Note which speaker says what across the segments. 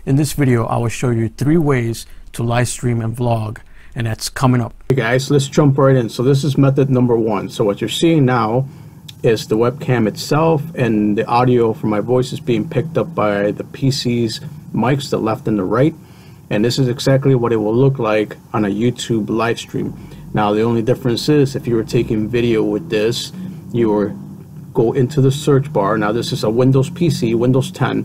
Speaker 1: In this video, I will show you 3 ways to live stream and vlog, and that's coming up.
Speaker 2: Hey guys, let's jump right in. So this is method number 1. So what you're seeing now is the webcam itself, and the audio from my voice is being picked up by the PC's mics, the left and the right. And this is exactly what it will look like on a YouTube live stream. Now the only difference is if you were taking video with this, you would go into the search bar. Now this is a Windows PC, Windows 10.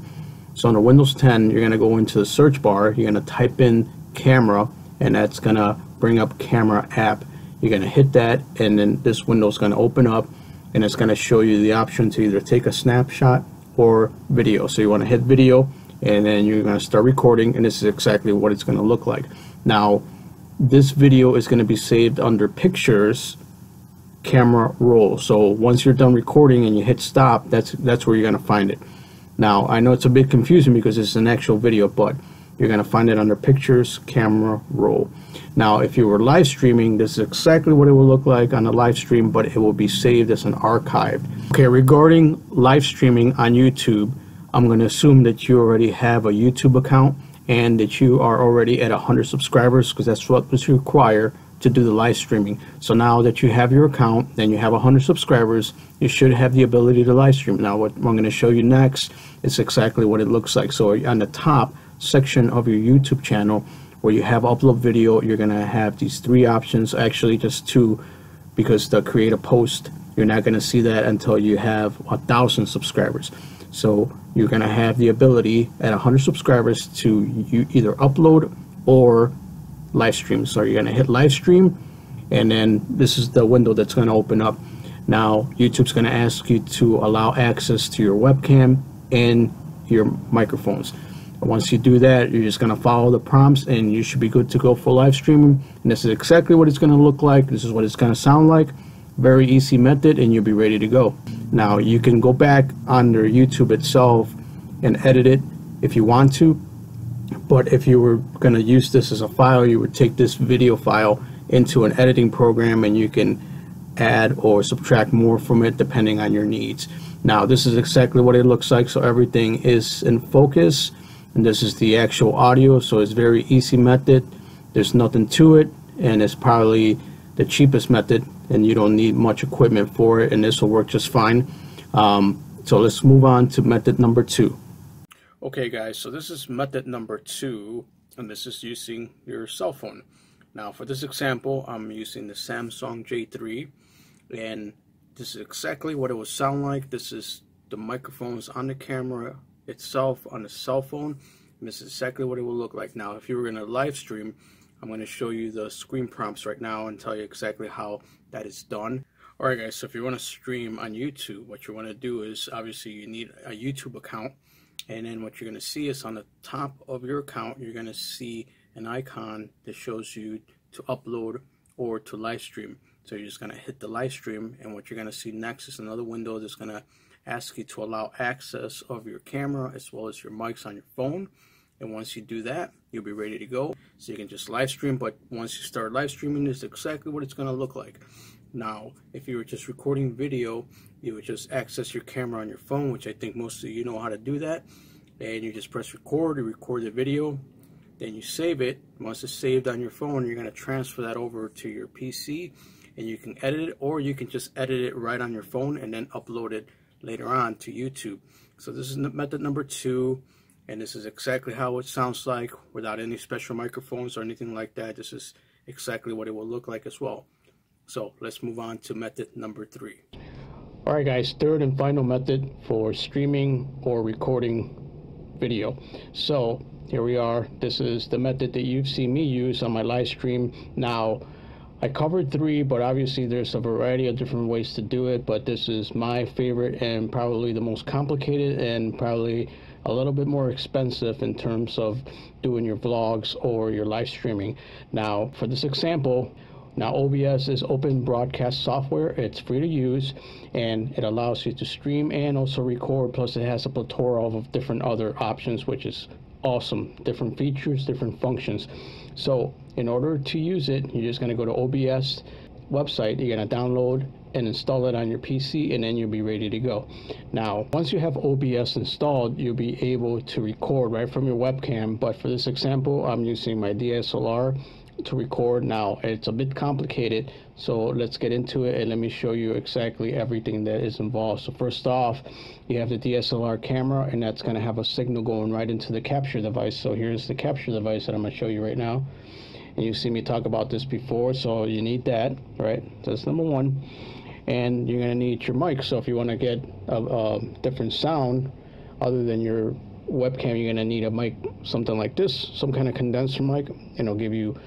Speaker 2: So under Windows 10, you're going to go into the search bar, you're going to type in camera, and that's going to bring up camera app. You're going to hit that, and then this window is going to open up, and it's going to show you the option to either take a snapshot or video. So you want to hit video, and then you're going to start recording, and this is exactly what it's going to look like. Now this video is going to be saved under pictures, camera roll. So once you're done recording and you hit stop, that's where you're going to find it. Now I know it's a bit confusing because it's an actual video, but you're going to find it under pictures, camera roll. Now if you were live streaming, this is exactly what it will look like on a live stream, but it will be saved as an archive. Okay, regarding live streaming on YouTube, I'm going to assume that you already have a YouTube account and that you are already at 100 subscribers, because that's what was required to do the live streaming. So now that you have your account and you have 100 subscribers, you should have the ability to live stream. Now what I'm going to show you next is exactly what it looks like. So on the top section of your YouTube channel where you have upload video, you're going to have these 3 options, actually just 2, because the create a post, you're not going to see that until you have 1,000 subscribers. So you're going to have the ability at 100 subscribers to either upload or live stream. So you're going to hit live stream, and then this is the window that's going to open up. Now YouTube's going to ask you to allow access to your webcam and your microphones. Once you do that, you're just going to follow the prompts and you should be good to go for live streaming. And this is exactly what it's going to look like. This is what it's going to sound like. Very easy method, and you'll be ready to go. Now you can go back under YouTube itself and edit it if you want to, but if you were going to use this as a file, you would take this video file into an editing program and you can add or subtract more from it depending on your needs. Now this is exactly what it looks like. So everything is in focus, and this is the actual audio. So it's very easy method. There's nothing to it, and it's probably the cheapest method, and you don't need much equipment for it, and this will work just fine. So let's move on to method number 2. Okay guys, so this is method number 2, and this is using your cell phone. Now for this example, I'm using the Samsung J3, and this is exactly what it will sound like. This is the microphones on the camera itself on the cell phone, and this is exactly what it will look like. Now if you were going to live stream, I'm going to show you the screen prompts right now and tell you exactly how that is done. Alright guys, so if you want to stream on YouTube, what you want to do is obviously you need a YouTube account, and then what you're going to see is on the top of your account, you're going to see an icon that shows you to upload or to live stream. So you're just going to hit the live stream, and what you're going to see next is another window that's going to ask you to allow access of your camera as well as your mics on your phone. And once you do that, you'll be ready to go. So you can just live stream, but once you start live streaming, this is exactly what it's going to look like. Now, if you were just recording video, you would just access your camera on your phone, which I think most of you know how to do that. And you just press record, you record the video, then you save it. Once it's saved on your phone, you're going to transfer that over to your PC, and you can edit it, or you can just edit it right on your phone and then upload it later on to YouTube. So this is method number 2. And this is exactly how it sounds like without any special microphones or anything like that. This is exactly what it will look like as well. So let's move on to method number 3. Alright guys, third and final method for streaming or recording video. So here we are. This is the method that you've seen me use on my live stream. Now I covered 3, but obviously there's a variety of different ways to do it, but this is my favorite and probably the most complicated and probably a little bit more expensive in terms of doing your vlogs or your live streaming. Now for this example, now OBS is open broadcast software. It's free to use, and it allows you to stream and also record, plus it has a plethora of different other options, which is awesome. Different features, different functions. So in order to use it, you're just going to go to OBS, website, you're going to download and install it on your PC, and then you'll be ready to go. Now, once you have OBS installed, you'll be able to record right from your webcam. But for this example, I'm using my DSLR to record. Now, it's a bit complicated, so let's get into it and let me show you exactly everything that is involved. So first off, you have the DSLR camera, and that's going to have a signal going right into the capture device. So here's the capture device that I'm going to show you right now. And you see me talk about this before, so you need that, right? So that's number one. And you're going to need your mic. So if you want to get a different sound other than your webcam, you're going to need a mic, something like this, some kind of condenser mic, and it'll give you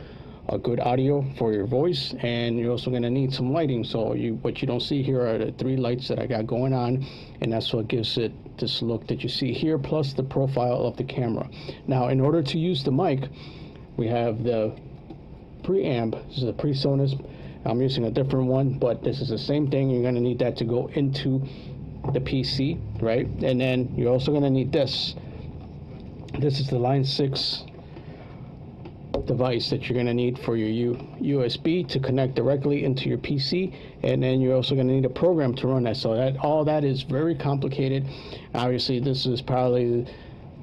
Speaker 2: a good audio for your voice. And you're also going to need some lighting. So what you don't see here are the 3 lights that I got going on, and that's what gives it this look that you see here, plus the profile of the camera. Now, in order to use the mic, we have the preamp. This is a PreSonus. I'm using a different one, but this is the same thing. You're going to need that to go into the PC, right? And then you're also going to need this. This is the Line 6 device that you're going to need for your USB to connect directly into your PC. And then you're also going to need a program to run that. So all that is very complicated. Obviously, this is probably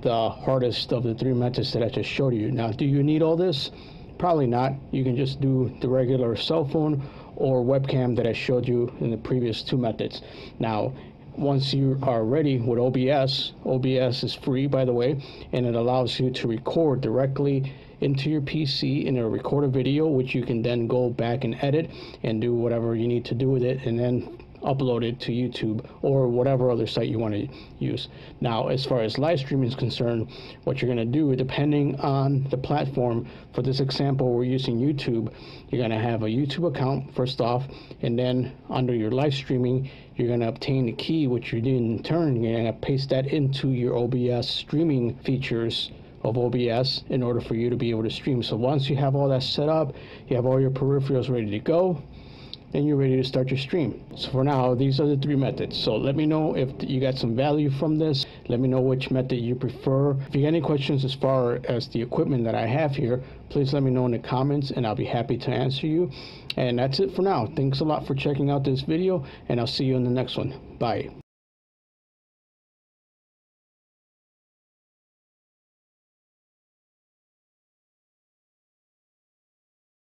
Speaker 2: the hardest of the 3 methods that I just showed you. Now, do you need all this? Probably not. You can just do the regular cell phone or webcam that I showed you in the previous 2 methods. Now, once you are ready with OBS is free, by the way, and it allows you to record directly into your PC and it'll record a video, which you can then go back and edit and do whatever you need to do with it, and then upload it to YouTube or whatever other site you want to use. Now, as far as live streaming is concerned, what you're going to do, depending on the platform, for this example, we're using YouTube. You're going to have a YouTube account first off, and then under your live streaming, you're going to obtain the key, which you in turn, you're going to paste that into your OBS streaming features of OBS in order for you to be able to stream. So once you have all that set up, you have all your peripherals ready to go, and you're ready to start your stream. So for now, these are the 3 methods. So let me know if you got some value from this. Let me know which method you prefer. If you got any questions as far as the equipment that I have here, please let me know in the comments and I'll be happy to answer you. And that's it for now. Thanks a lot for checking out this video, and I'll see you in the next one. Bye.